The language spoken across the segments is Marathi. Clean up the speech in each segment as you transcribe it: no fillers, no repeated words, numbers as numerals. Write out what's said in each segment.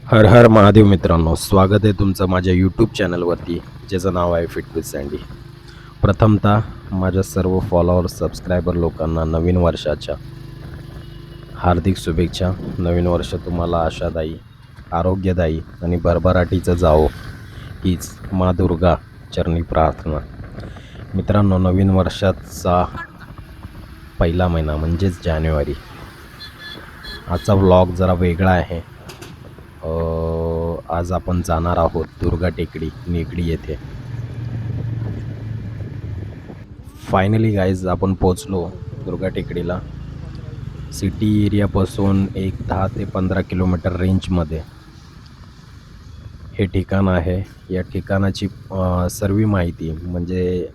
हर हर महादेव मित्रांनो, स्वागत आहे तुमचं माझ्या यूट्यूब चॅनलवरती, ज्याचं नाव आहे फिट विथ सँडी. प्रथमतः माझ्या सर्व फॉलोअर्स सबस्क्रायबर लोकांना नवीन वर्षाच्या हार्दिक शुभेच्छा. नवीन वर्ष तुम्हाला आशादायी, आरोग्यदायी आणि भरभराटीचं जावो, हीच मा दुर्गा चरणी प्रार्थना. मित्रांनो, नवीन वर्षाचा पहिला महिना म्हणजेच जानेवारी. आजचा व्लॉग जरा वेगळा आहे. आज आपण जाणार आहोत दुर्गा टेकडी निगडी येथे. फायनली गाईज आपण पोचलो दुर्गा टेकडीला. सिटी एरियापासून एक 10 ते 15 किलोमीटर रेंजमध्ये हे ठिकाण आहे. या ठिकाणाची सर्व माहिती म्हणजे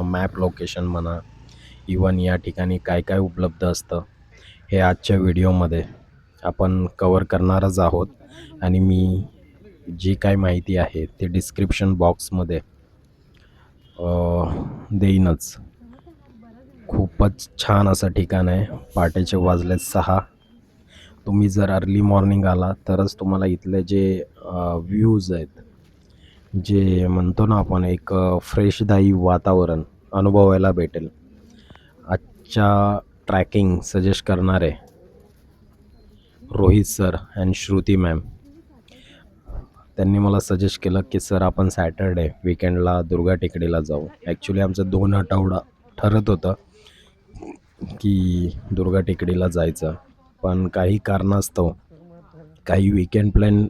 मॅप लोकेशन म्हणा, इवन या ठिकाणी काय काय उपलब्ध असतं हे आजच्या व्हिडिओमध्ये आपण कवर करणारच आहोत. आणि मी जी काय माहिती आहे ते डिस्क्रिप्शन बॉक्समध्ये देईनच. खूपच छान असं ठिकाण आहे. पहाटेचे वाजले 6. तुम्ही जर अर्ली मॉर्निंग आला तरच तुम्हाला इथले जे व्ह्यूज आहेत, जे म्हणतो ना आपण एक फ्रेशदायी वातावरण अनुभवायला भेटेल. आजच्या ट्रॅकिंग सजेस्ट करणारे Rohit sir and Shruti ma'am, त्यांनी मला सजेस्ट केलं की सर आपण सॅटरडे विकेंडला दुर्गा टेकडीला जाऊ. ॲक्च्युली आमचं 2 आठवडा ठरत होतं की दुर्गा टेकडीला जायचं, पण काही कारणास्तव काही विकेंड प्लॅन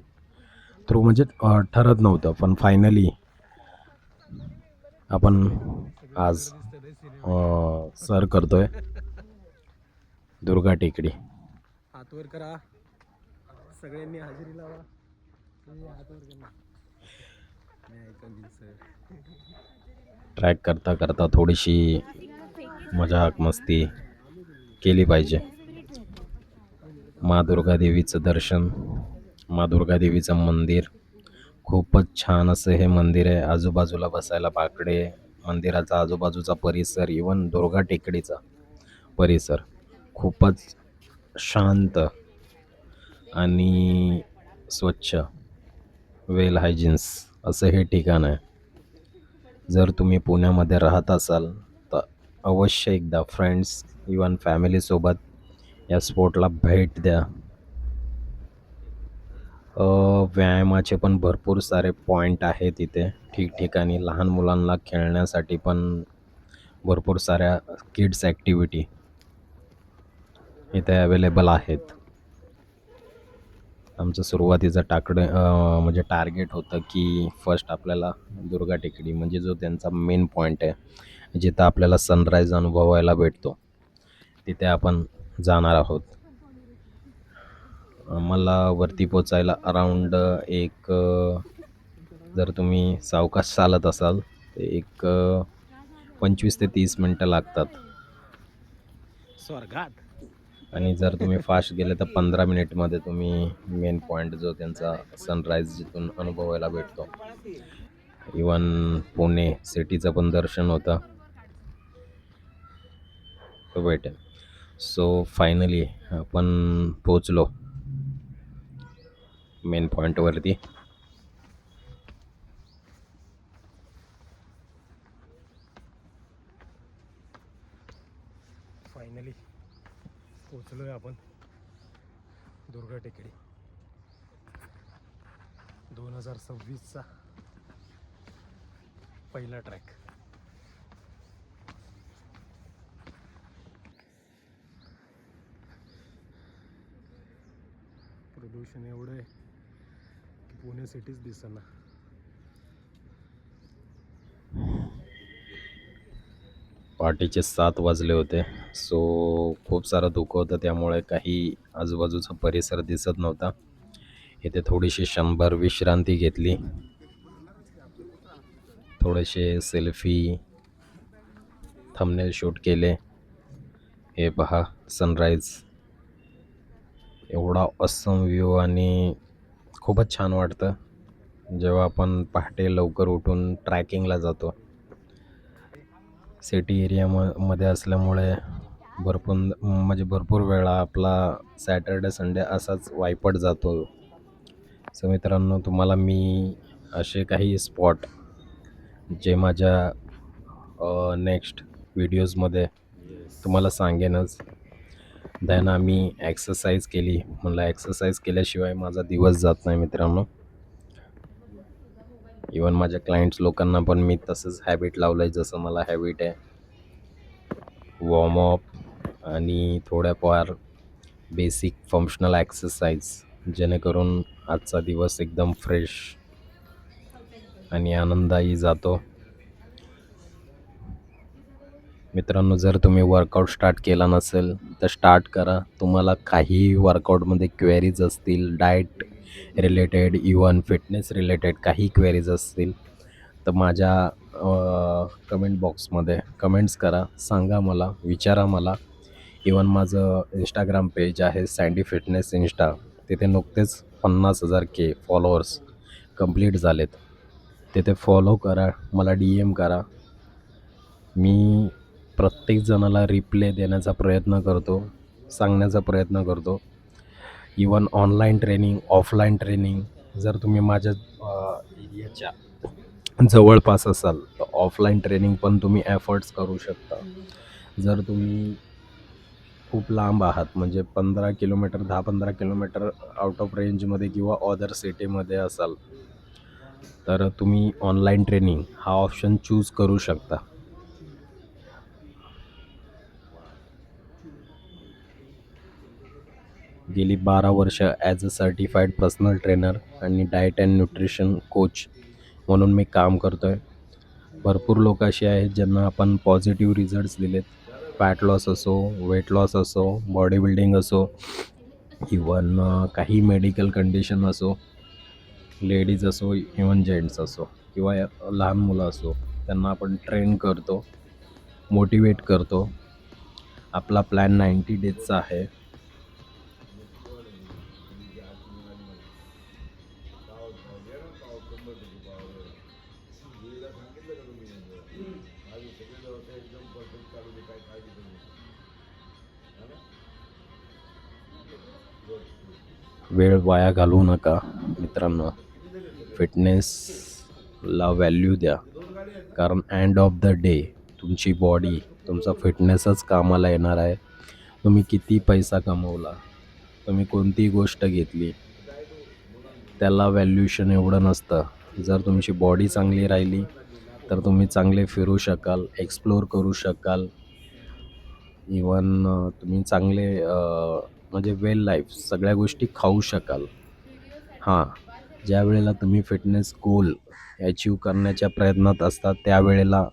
थ्रू म्हणजे ठरत नव्हतं. पण फायनली आपण आज सर करतोय दुर्गा टेकडी. हातवर करा, सगळ्यांनी हजेरी लावा. ट्रॅक करता करता थोडीशी मजाक मस्ती केली पाहिजे. मा दुर्गा देवीचं दर्शन, मा दुर्गा देवीचं मंदिर खूपच छान असं हे मंदिर आहे. आजूबाजूला बसायला बाकडे, मंदिराचा आजूबाजूचा परिसर, इवन दुर्गा टेकडीचा परिसर खूपच शांत आणि स्वच्छ, वेल हायजिन्स असं हे ठिकाण आहे. जर तुम्ही पुण्यामध्ये राहत असाल तर अवश्य एकदा फ्रेंड्स इवन फॅमिलीसोबत या स्पॉटला भेट द्या. व्यायामाचे पण भरपूर सारे पॉईंट आहेत इथे ठिकठिकाणी. लहान मुलांना खेळण्यासाठी पण भरपूर साऱ्या किड्स ॲक्टिव्हिटी इथे अवेलेबल आहेत. आमचं सुरुवातीचं म्हणजे टार्गेट होतं की फर्स्ट आपल्याला दुर्गा टेकडी म्हणजे जो त्यांचा मेन पॉईंट आहे, जिथं आपल्याला सनराईज अनुभवायला भेटतो, तिथे आपण जाणार आहोत. मला वरती पोचायला अराऊंड एक जर तुम्ही सावकाश चालत असाल तर एक 25 ते 30 मिनटं लागतात. स्वर्गात. आणि जर तुम्ही फास्ट गेले तर 15 मिनिटमध्ये तुम्ही मेन पॉईंट जो त्यांचा सनराईज जिथून अनुभवायला भेटतो, इवन पुणे सिटीचं पण दर्शन होतं, तो भेटेल. सो फायनली आपण पोचलो मेन पॉईंटवरती. फायनली पोचलोय आपण दुर्गा टेकडी. 2026चा पहिला ट्रॅक. प्रदूषण एवढं आहे की पुणे सिटीच दिसेना. पहाटेचे 7 वाजले होते. सो खूप सारं धुकं होतं, त्यामुळे काही आजूबाजूचा परिसर दिसत नव्हता. इथे थोडीशी क्षणभर विश्रांती घेतली, थोडेसे सेल्फी थंबनेल शूट केले. हे पहा सनराईज, एवढा ऑसम व्ह्यू आणि खूपच छान वाटतं जेव्हा आपण पहाटे लवकर उठून ट्रॅकिंगला जातो. सिटी एरियामध्ये असल्यामुळे भरपूर वेळा आपला सॅटर्डे संडे असाच वायपट जातो. सो मित्रांनो, तुम्हाला मी असे काही स्पॉट जे माझ्या नेक्स्ट व्हिडिओजमध्ये तुम्हाला सांगेनच. देन आम्ही एक्सरसाइज केली. म्हणलं एक्सरसाइज केल्याशिवाय माझा दिवस जात नाही मित्रांनो. इवन माझ्या क्लायंट्स लोकांना पण मी तसंच हॅबिट लावलं आहे जसं मला हॅबिट आहे. वॉर्मअप आणि थोड्याफार बेसिक फंक्शनल एक्सरसाइज, जेणेकरून आजचा दिवस एकदम फ्रेश आणि आनंदायी जातो. मित्रांनो, जर तुम्ही वर्कआउट स्टार्ट केला नसेल तर स्टार्ट करा. तुम्हाला काहीही वर्कआउटमध्ये क्वेरीज असतील, diet related, even fitness related काही क्वेरीज असतील तर माझ्या कमेंट बॉक्समध्ये कमेंट्स करा, सांगा मला, विचारा मला. इवन माझं इंस्टाग्राम पेज आहे सँडी फिटनेस इंस्टा. तिथे नुकतेच 50,000 फॉलोअर्स कंप्लीट झालेत. तिथे फॉलो करा, मला DM करा. मी प्रत्येक जणाला रिप्लाय देण्याचा प्रयत्न करतो, सांगण्याचा प्रयत्न करतो. Even online training, offline training, जर तुम्ही माझ्या एरियाच्या जवळपास असाल तर ऑफलाईन ट्रेनिंग पण तुम्ही एफर्ट्स करू शकता. जर तुम्ही खूप लांब आहात, म्हणजे 15 किलोमीटर, 10-15 किलोमीटर आउट ऑफ रेंजमध्ये किंवा अदर सिटीमध्ये असाल तर तुम्ही ऑनलाईन ट्रेनिंग हा ऑप्शन चूज करू शकता. गेली 12 वर्ष as a certified personal trainer आणि डाएट अँड न्यूट्रिशन कोच म्हणून मी काम करतो आहे. भरपूर लोक असे आहेत ज्यांना आपण पॉझिटिव्ह रिझल्ट्स दिलेत. फॅट लॉस असो, वेट लॉस असो, बॉडी बिल्डिंग असो, इवन काही मेडिकल कंडिशन असो, लेडीज असो, इवन जेंट्स असो किंवा लहान मुलं असो, त्यांना आपण ट्रेन करतो, मोटिवेट करतो. आपला प्लॅन 90 डेजचा आहे. वेळ वाया घालवू नका मित्रांनो. फिटनेसला व्हॅल्यू द्या, कारण एंड ऑफ द डे तुमची बॉडी, तुमचा फिटनेसच कामाला येणार आहे. तुम्ही किती पैसा कमवला, तुम्ही कोणती गोष्ट घेतली, त्याला व्हॅल्युशन एवढं नसतं. जर तुमची बॉडी चांगली राहिली तर तुम्ही चांगले फिरू शकाल, एक्सप्लोर करू शकाल. इवन तुम्ही चांगले म्हणजे वेल लाईफ सगळ्या गोष्टी खाऊ शकाल. हां, ज्या वेळेला तुम्ही फिटनेस गोल अचीव करण्याच्या प्रयत्नात असता त्यावेळेला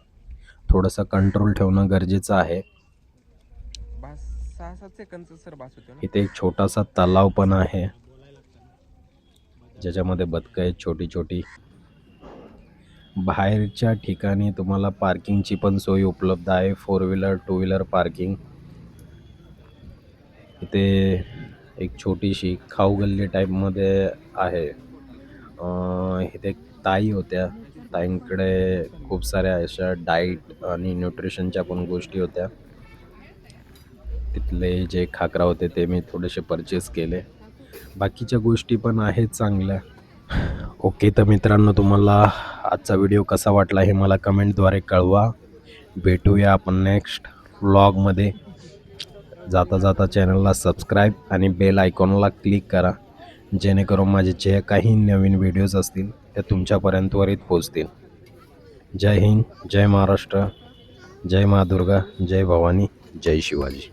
थोडंसं कंट्रोल ठेवणं गरजेचं आहे. 6-7 सेकंदचं सर बास होतं ना. इथे एक छोटासा तलाव पण आहे ज्याच्यामध्ये बदकं आहेत छोटी छोटी. बाहेरच्या ठिकाणी तुम्हाला पार्किंगची पण सोय उपलब्ध आहे, 4 व्हीलर 2 व्हीलर पार्किंग. इथे एक छोटीशी खाऊ गल्ली टाईपमध्ये आहे. इथे ताई होत्या, ताईंकडे खूप साऱ्या अशा डाईट आणि न्यूट्रिशनच्या पण गोष्टी होत्या. तिथले जे खाकरा होते ते मी थोडेसे परचेस केले. बाकीच्या गोष्टी पण आहेत चांगल्या. ओके, तर मित्रांनो, तुम्हाला आजचा व्हिडिओ कसा वाटला हे मला कमेंटद्वारे कळवा. भेटूया आपण नेक्स्ट व्लॉगमध्ये. जाता जाता चॅनलला सबस्क्राईब आणि बेल आयकॉनला क्लिक करा, जेणेकरून माझे जे काही नवीन व्हिडिओज असतील ते तुमच्यापर्यंत त्वरित पोचतील. जय हिंद, जय महाराष्ट्र, जय माँ दुर्गा, जय भवानी, जय शिवाजी.